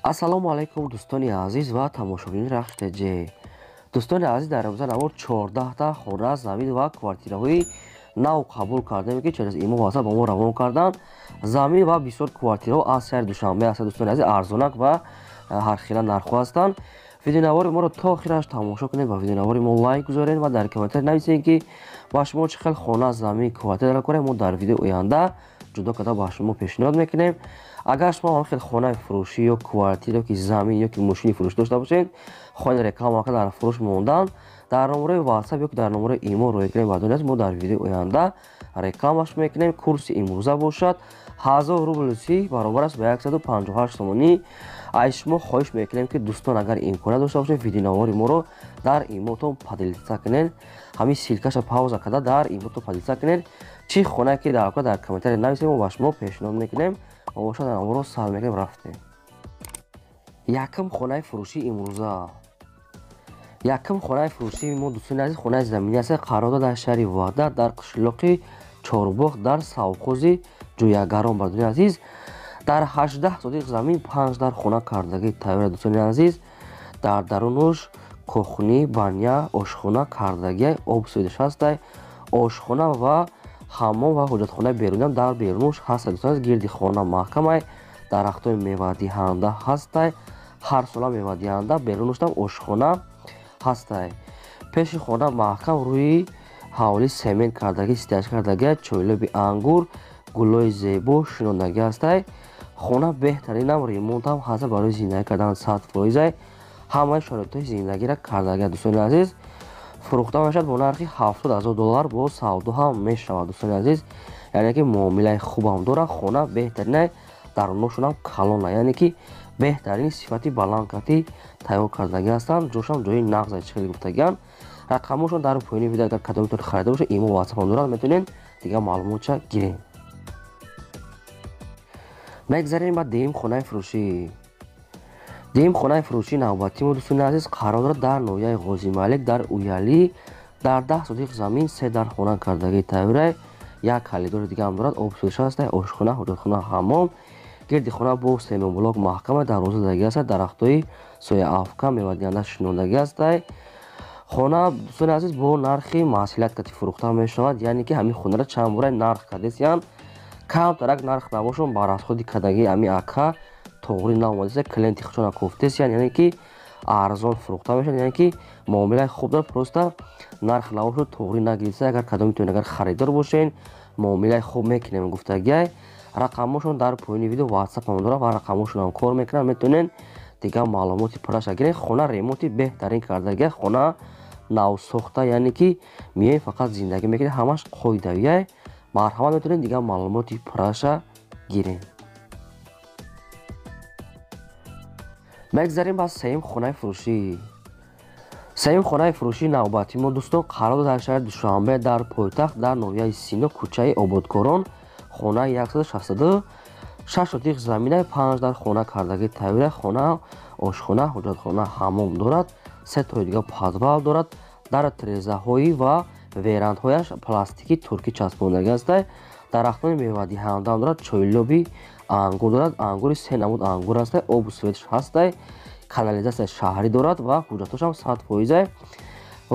ассалому алайкум дӯстони азиз ва тамошобини RAHSH TJ. дӯстони азиз, дар рӯза навор 14та хона, замин ва квартираҳои нав қабул кардем ки через имо васаб ба мо равон кардан. Замин ва бисёр квартираҳо аз шаҳри Душанбе ҳастанд. дӯстони азиз, арзонак ва ҳархела нархҳо ҳастанд. видеонавори моро то охираш тамошо кунед ва видеонавори мо лайк гузоред ва дар комментар нависед ки ба шумо чӣ хел хона, замин, квартира дара кунем. мо дар видео оянда ҷудо карда ба шумо пешниҳод мекунем. Агар шумо хел хонаи фурӯшӣ ё квартира ёки замин ёки мошини фурӯш дошта бошед, хоҳед реклама кардан дар фурӯш мондан, дар номераи WhatsApp ёки дар номераи имо роя кунем ба дунё. мо дар видео оянда рекламаш мекунем. курси имрӯза бошад 1000 рубли баробар аст ба 158 сомонӣ. аз шумо хоҳиш мекунем ки дӯстон агар имконият дошта бошед, видеонавори моро дар имотон падилица кунед. ҳамин силкаша пауза карда дар имотон падилица кунед. чӣ хонае ки дар комментари нависед, мо ба шумо пешниҳод мекунем. бошад наворо сар мекунем рафтем. Якм хонаи фурӯши имрӯза. Якм хонаи фурӯши мо дӯстони азиз хонаи заминӣ аст. қарор дорад дар шаҳри Ваҳдат дар қишлоқи Чорбоғ дар совхози Ҷӯягарон. Бардони азиз, дар 18 сотиқ замин 5 дар хона кардагӣ тайёр. дӯстони азиз, дар дарунаш кухни, баня, ошхона кардагӣ, обсӯдиш ҳастай, ошхона ва ҳаммом ва ҳоҷатхонаи берунӣ дар берунаш ҳастай. дӯстони азиз, гирди хона маҳкамай, дарахтои мевадиҳанда ҳастай, ҳарсола мевадиҳанда, берунашам ошхона ҳастай. пеши хона маҳкам рӯи ҳавлӣ семент кардагӣ, стяж кардагӣ, чойлоби ангур, гулои зебо шинондагӣ ҳастай. хона беҳтаринам ремонтам ҳаста барои зиндагӣ кардан 100%. ҳамаи шароитҳои зиндагиро кардагӣ. дӯстони азиз, фурӯхта мешавад бо нархи $70000 бо савдо ҳам мешавад. дӯстони азиз, яъне ки муомилаи хубам дорад. хона беҳтаринай, даруношонам калона, яъне ки беҳтарини сифати баландкати тайёр кардагӣ ҳастанд. ҷошам ҷои нағза чӣ хел гуфтагиям. рақамошон дар поёни видео агар кадом метавонед харида бошед, имо WhatsApp дорад, метавонед дигар маълумотша гиред. мегзарем ба деюм хонаи фурӯшӣ. деюм хонаи фурӯшии навбатӣ мо дӯстони азиз қарор дорад дар ноҳияи Ғозималик дар Уялӣ дар 10 сотиқ замин 3 дар хона кардагӣ тайёрай. як халидори дигарам дорад, обсӯдиш ҳастай, ошхона, ҳоҷатхона, ҳаммом. гирди хона бо семенблок маҳкамай, дарвоза дагӣ ҳастай, дарахтҳои сояафкан мевадиҳанда шинондагӣ ҳастай. хона дӯстони азиз бо нархи маслиҳат кати фурӯхта мешавад, яъне ки ҳамин хонаро чанд бора нарх кардесиян. камтарак нарх набошон ба расходи кадагӣ ҳамин ака тоғри наомадеся, клиенти хушона кофтесиян, яъне ки арзон фурӯхта мешавад, яъне ки муомилаи хуб дорад. просто нарх набошон тоғри нагирисая. агар кадом метавонед, агар харидор бошен, муомилаи хуб мекунем гуфтагиай. рақамошон дар поёни видео WhatsApp дорад ва рақамошонам кор мекунанд, метавонед дигар маълумоти пурраша гиред. хона ремонти беҳтарин кардагиай, хона навсохта, яъне ки меоед фақат зиндагӣ мекунед, ҳамаш қоидавиай. марҳамат, метавонед дигар маълумоти пурраша гиред. мегзарем ба сеюм хонаи фурӯшӣ. сеюм хонаи фурӯшии навбатӣ мо дӯстон қарор дорад дар шаҳри Душанбе дар пойтахт дар ноҳияи Сино кӯчаи Ободкорон. хонаи 166 сотиқ заминай 5 дар хона кардагӣ тайёрай. хона ошхона, ҳоҷатхона, ҳаммом дорад. 3 тои дигар подвал дорад. дар трезаҳои ва верандҳояш пластики туркӣ часпондагӣ ҳастай. дарахтони мевадиҳандам дорад. чойлоби ангур дорад. ангури 3 намуд ангур ҳастай. обсӯдиш ҳастай. канализатсияи шаҳрӣ дорад ва ҳуҷҷатошам 100%.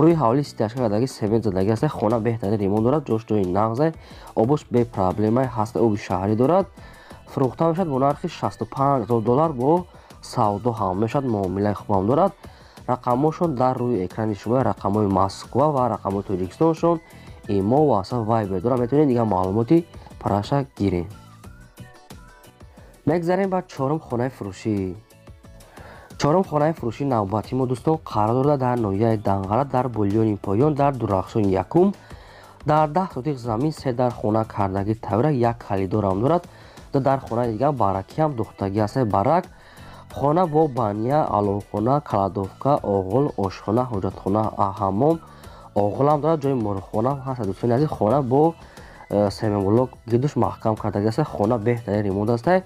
рӯи ҳавлӣ стяж кардагӣ, семент задагӣ ҳастай. хона беҳтарин ремонт дорад. ҷош ҷои нағзай, обош бепроблемай ҳастай. оби шаҳрӣ дорад. фурӯхта мешавад бо нархи $65000 бо савдо ҳам мешавад. муомилаи хубам дорад. рақамошон дар рӯи экрани шумо, рақамҳои Москва ва рақамҳои Тоҷикистоншон имо WhatsApp Viber дорад. метавонед дигар маълумоти пурраша гиред. мегзарем ба чорум хонаи фурӯшӣ. чорум хонаи фурӯшии навбатӣ мо дӯстон қарор дорад дар ноҳияи Данғара дар Булёни Поён дар Дурахшони якум дар 10 сотиқ замин 3 дар хона кардагӣ тайёрай. як халидорам дорад. дар хонаи дигар баракиам духтагӣ ҳастай. барак хона бо баня, аловхона, каладовка, оғул, ошхона, ҳоҷатхона, ҳаммом. оғулам дорад, ҷои морхонам ҳаст. дӯстони азиз, хона бо семенблок гирдуш маҳкам кардагӣ ҳастай. хона беҳтарин ремонт ҳастай.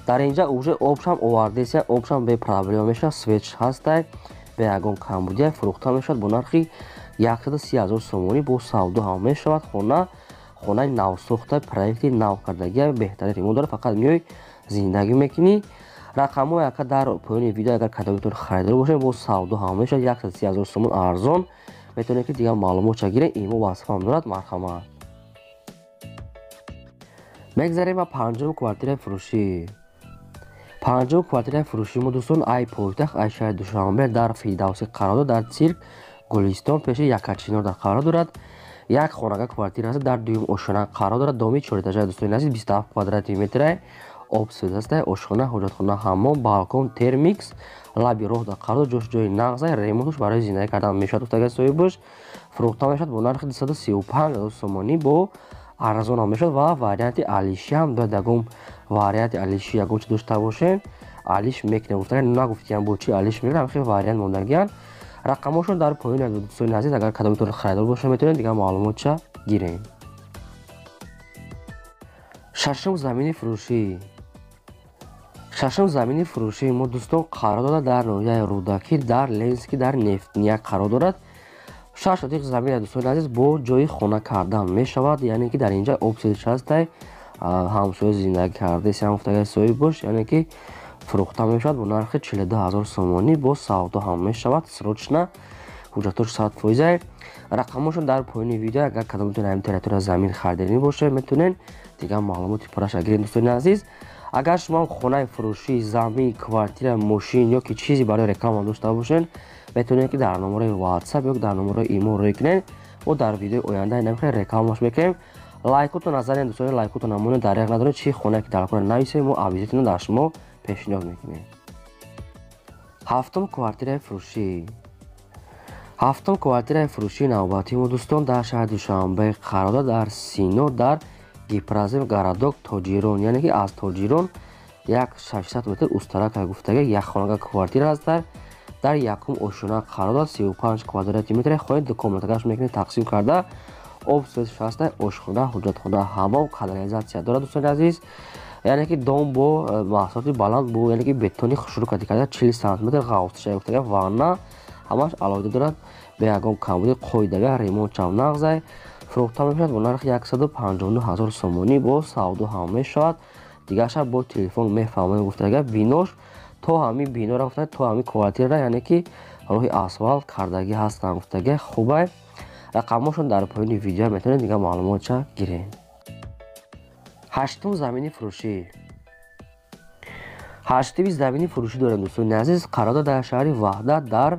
дар инҷа уже обшам овардесия, обшам бепроблема мешавад. свеч ҳастай, бе ягон камбудия. фурӯхта мешавад бо нархи 130000 сомонӣ бо савдо ҳам мешавад. хонаи навсохта, проекти нав кардагӣ беҳтарин ремонт дорад. фақат меои зиндагӣ мекунӣ. рақамҳое яка дар поёни видео агар кадомитон харидор бошед бо савдо ҳам мешавад 130,000 сомон арзон метавонед ки дигар маълумотша гиред. Имо васфам дорад. Марҳамат. мегзарем ба панҷум квартираи фурӯшӣ. панҷум квартираи фурӯшӣ мо дӯстон ай пойтахт ай шаҳри Душанбе дар Фирдавсӣ қарор дорад. Дар цирк Гулистон пеши Якачинор дар қарор дорад. як хонага квартира аст дар дуюм ошхона қарор дорад. доми 4 этажа дӯстони азиз 27 квадрати метр обсез аст. ошхона, ҳоҷатхона, ҳаммом, балкон, термикс, лаби роҳ дар қарор дорад. ҷош ҷои нағз ремонтш барои зиндаги кардан мешавад. гуфтага соҳибаш фурӯхта мешавад бо нархи 235,000 сомонӣ бо арзон ҳам мешавад ва варианти алиши ҳам дорад. ягон варианти алиши ягон чи дошта бошен алиш мекунем. гуфтага нагуфтиям бо чи алиш мекунем. ҳамин вариант мондагиян. рақамошон дар поёни дӯстони азиз агар кадомитон харидор боша метавонед дигар маълумотша гирем. шашум замини фурӯшӣ. шашум замини фурӯшӣ мо дӯстон қарор дорад дар ноҳияи Рӯдакӣ дар Ленски дар Нефтния қарор дорад. 6 сотиқ замин дӯстони азиз бо ҷои хона кардан мешавад. яъне ки дар инҷа обсезиш ҳастай ҳамсоя зиндаги кардаси ҳам гуфтагаи соҳиб бош. яъне ки фурӯхта мешавад бо нархи 42,000 сомонӣ бо савдо ҳам мешавад. срочна ҳуҷҷатош 100%. рақамошон дар поёни видео агар кадомитон ҳамин территория замин харидорӣ боша метавонед дигар маълумоти пурраша гиред. дӯстони азиз агар шумо хонаи фурӯшӣ замин квартира мошин ё ки чизе барои реклама дошта бошед метавонед ки дар номераи WhatsApp ё дар номераи имо рӯй кунед. мо дар видеои оянда намехоҳем рекламаш мекунем. лайкотон назарен дӯстони лайкотон намоне дариқ надоред чи хона ки талаб кунед нависед мо обязательно дар шумо пешниҳод мекунем. ҳафтум квартираи фурӯшӣ. ҳафтум квартираи фурӯшии навбатии мо дӯстон дар шаҳри Душанбе қарор дорад дар Сино дар Гипразим гарадок Тоҷирон. яъне ки аз Тоҷирон як 600 метр устарак гуфтага як хонага квартира аст. дар якум ошхона қарор дорад 35 квадрати метр. хоҳед комнатагаш мекунед тақсим карда. обсез шаста ошхона, ҳуҷҷатхона, ҳаммом, канализатсия дорад. дӯстони азиз яъне ки дом бо маҳсулоти баланд бо яъне ки бетони хушрӯкати карда 40 см ғавсташа гуфтага ванна ҳамаш алоҳида дорад. бе ягон камбуди қоидага ремонтчам нағзай фурӯхта мешавад бо нархи 159,000 сомонӣ бо савдо ҳам мешавад. дигарша бо телефон мефаҳмонем гуфтага бинош то ҳамин бинора гуфтага то ҳамин квартира яъне ки роҳи асфалт кардагӣ ҳастан гуфтага хубай. рақамошон дар поёни видео метавонед дигар маълумотша гиред. ҳаштум замини фурӯшӣ. ҳаштуми замини фурӯшӣ дорем дӯстони азиз қарор дорад дар шаҳри Ваҳдат дар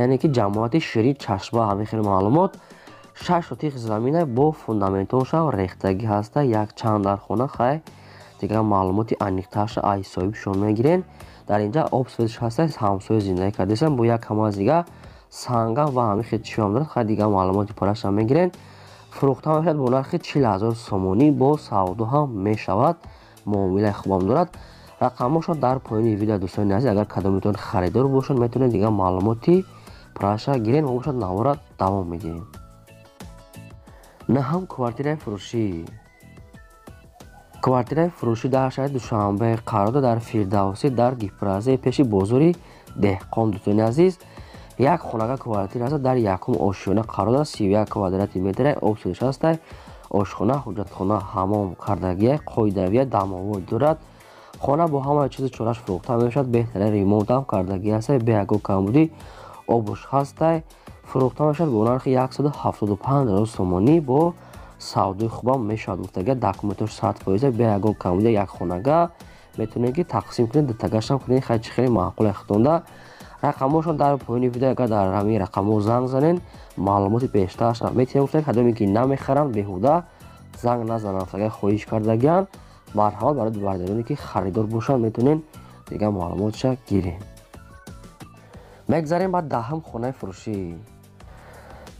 яъне ки ҷамоати Ширин Чашма. ҳамин хеле маълумот 6 сотиқ замина бо фундаментонша рехтагӣ ҳаста. як чанд дар хона хай дигар маълумоти аниқташа ай соҳибшон мегирен. дар инҷа обсезиш ҳаста ҳамсоя зиндаги кардасам бо як ҳамазига сангам ва ҳамин хел чиам дорад. хай дигар маълумоти пурраша мегирен. фурӯхта мешавад бо нархи 40,000 сомонӣ бо савдо ҳам мешавад. муомилаи хубам дорад. рақамошон дар поёни видео дӯстони азиз агар кадомитон харидор бошад метавонед дигар маълумоти пурраша гирен ва бошад навора давом медиҳем. наҳам квартираи фурӯшӣ. квартираи фурӯшӣ дар шаҳри Душанбе қарор дорад дар Фирдавсӣ дар Гипразе пеши бозори деҳқон. дӯстони азиз як хонага квартира аст. дар якум ошхона қарор дорад 31 квадрати метр обсезиш ҳастай ошхона, ҳуҷҷатхона, ҳаммом кардагия қоидавия дамовод дорад. хона бо ҳамаи чизи чораш фурӯхта мешавад. беҳтарин ремонтам кардагӣ ҳастай бе ягон камбуди обуш ҳастай фурӯхта мешавад бо нархи 175,000 сомонӣ бо савдои хубам мешавад. гуфтага документош 100% бе ягон камбуди як хонага метавонед ки тақсим кунед датагашам кунед. хай чи хеле маъқул хитонда. рақамошон дар поёни видео агар дар ҳамин рақамо занг занен маълумоти бештараш метавонед гуфтага кадоме ки намехаранд беҳуда занг назананд. гуфтага хоҳиш кардагиян марҳамат барои бардароне ки харидор бошанд метавонед дигар маълумотша гиред. мегзарем ба даҳум хонаи фурӯшӣ.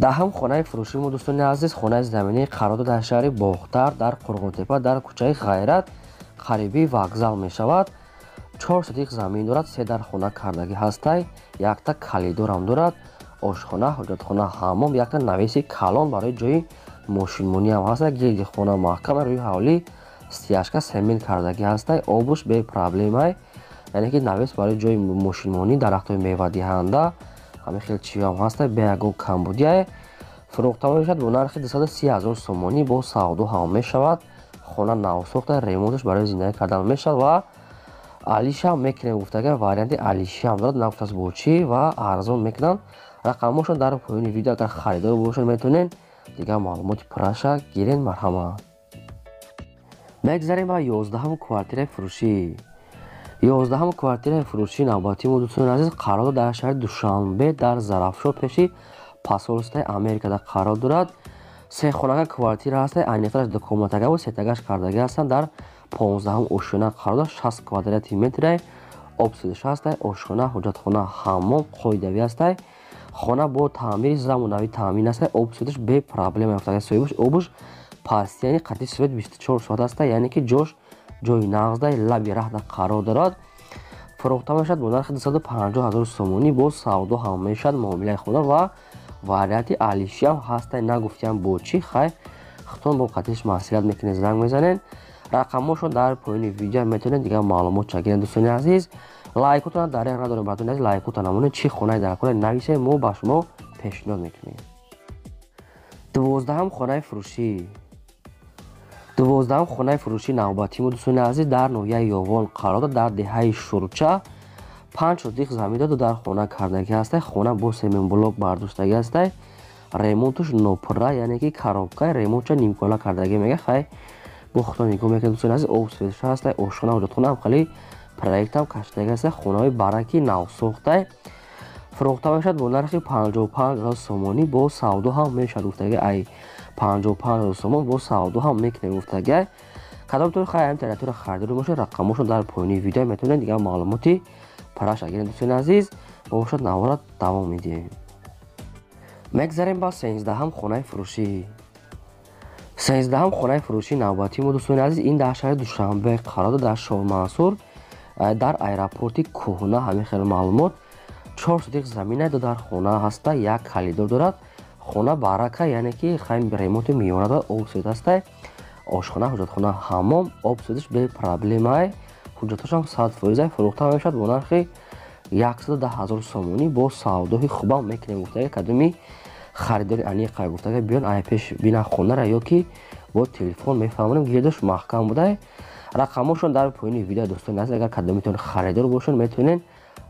даҳум хонаи фурӯшӣ мо дӯстони азиз хонаи заминӣ қарор дорад дар шаҳри Бохтар дар Қурғонтепа дар кӯчаи Ғайрат қариби вокзал мешавад. 4 сотиқ замин дорад. 3 дар хона кардагӣ ҳастай якта калидорам дорад. ошхона, ҳоҷатхона, ҳаммом якта навеси калон барои ҷои мошинмониам ҳаста. гирди хона маҳкама рӯи ҳавли стяжка семент кардагӣ ҳастай обуш бе проблемай яъне ки навес барои ҷои мошинмонӣ дарахтои мевадиҳанда ҳамин хел чиём ҳастай бе ягон камбудия фурӯхта мешавад бо нархи 230,000 сомонӣ бо савдо ҳам мешавад. хона навсохта ремонташ барои зиндаги кардан мешавад ва алишам мекунем гуфтага варианти алишам дорад нафтас бочи ва арзон мекунанд. рақамошон дар поёни видео агар харидор бошед метавонен дигар маълумоти пурраша гирен. марҳамат. мегзарем ба 11-ум квартираи фурӯшӣ. 11-ум квартираи фурӯшии навбатии дӯстони азиз қарор дар шаҳри Душанбе дар Зарафшон пеши посолствои Америкада қарор дорад. се хонага квартира ҳаст. айниқтараш дукоматага ва сетагаш кардагӣ ҳастанд. дар 15-ум ошхона қарор дорад. 60 квадрати метр обсидаш ҳаст. ошхона, ҳуҷҷатхона, ҳаммом қоидавӣ ҳаст. хона бо таъмири замонавӣ таъмин аст. обсидаш бе проблема ёфтага соҳибаш обуш пасти яъне қатъи совет 24 соат аст. яъне ки ҷош ҷои нағзда лаби раҳда қарор дорад. фурӯхта мешавад бо нархи 250 000 сомонӣ. бо савдо ҳам мешавад муомилаи хона ва варианти алишиам ҳаст. нагуфтиам бо чӣ хай хитон бо қатъиш маслиҳат мекунед занг мезанед. рақамошон дар поёни видео метавонед дигар маълумот чагиред. дӯстони азиз лайкотона дареғ надорем. бартон азиз лайкота намонед чӣ хонаи дар кора нависед мо ба шумо пешниҳод мекунем. 12-ум хонаи фурӯшӣ. 12-ум хонаи фурӯшии навбатии мо дӯстони азиз дар ноҳияи Ёвон қарор дорад. дар деҳаи Шурча 5 сотиқ замин дорад. дар хона кардагӣ ҳаст. хона бо семенблок бардоштагӣ ҳаст. ремонтуш нопурра яъне ки коробка ремонтша нимкола кардагӣ мега хай бо худо нигоҳ мекунед. дӯстони азиз обсидаш ҳаст. ошхона ҳуҷҷатхона ҳам хали проектам каштагӣ ҳаст. хонаҳои бараки навсохта фурӯхта мешавад бо нархи 55 000 сомонӣ. бо савдо ҳам мешавад гуфтага ай 55 000 сомон бо савдо ҳам мекунем гуфтага. кадомтон хай интернетро харидор бошед рақамошон дар поёни видео метавонед дигар маълумоти пурраша гиред. дӯстони азиз бошад наворат давом медиҳем. мегзарем ба 13-ум хонаи фурӯшӣ. 13-ум хонаи фурӯшии навбатии мо дӯстони азиз ин дар шаҳри Душанбе қарор дорад. дар Шоҳмансур дар аэропорти кӯҳна. ҳамин хел маълумот 4 сотиқ замина дар хона ҳаста. як халидор дорад. хона барака яъне ки хайм ремонти миёна дорад. обсид ҳаст. ошхона, ҳуҷҷатхона, ҳаммом обсидаш бе проблема. ҳуҷҷаташам 100%. фурӯхта мешавад бо нархи 110 000 сомонӣ. бо савдои хубам мекунем гуфтага. кадоми харидори аниқа гуфтага биён ай пеш бина хонара ё ки бо телефон мефаҳмонем гирдаш маҳкам буда. рақамошон дар поёни видео дӯстони азиз агар кадомитон харидор бошед метавонед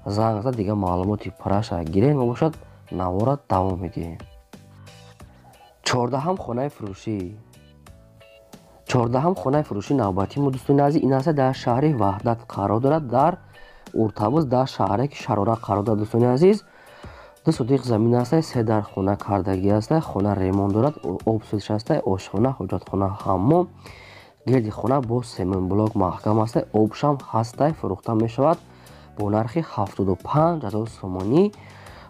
занг зад дигар маълумоти пурраша гиред. мо бошад наворат давом медиҳем. 14-ум хонаи фурӯшӣ. 14-ум хонаи фурӯшии навбатии мо дӯстони азиз ин аст дар шаҳри Ваҳдат қарор дорад. дар уртабуз дар шаҳре ки шарора қарор дорад. дӯстони азиз 2 сотиқ замин аст. се дар хона кардагӣ аст. хона ремонт дорад. обсидаш аст. ошхона, ҳуҷҷатхона, ҳаммом гирди хона бо семенблок маҳкам аст. обшам ҳаст. фурӯхта мешавад бо нархи 75 000 сомонӣ.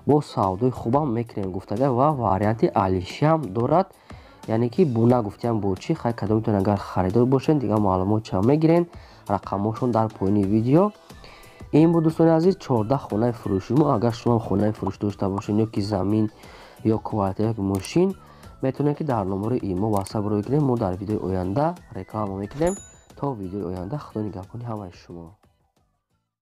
бо савдои хубам мекунем гуфтага ва варианти алишиам дорад. яъне ки бо нагуфтиам бо чӣ хай кадомитон агар харидор бошед дигар маълумотча мегирен. рақамошон дар поёни видео. ин буд дӯстони азиз 14 хонаи фурӯши мо. агар шумо хонаи фурӯш дошта бошед ё ки замин ё квартира ё мошин метавонед ки дар номери имо ватсап бигиред. мо дар видеои оянда реклама мекунем. то видеои оянда худо нигаҳбони ҳамаи шумо.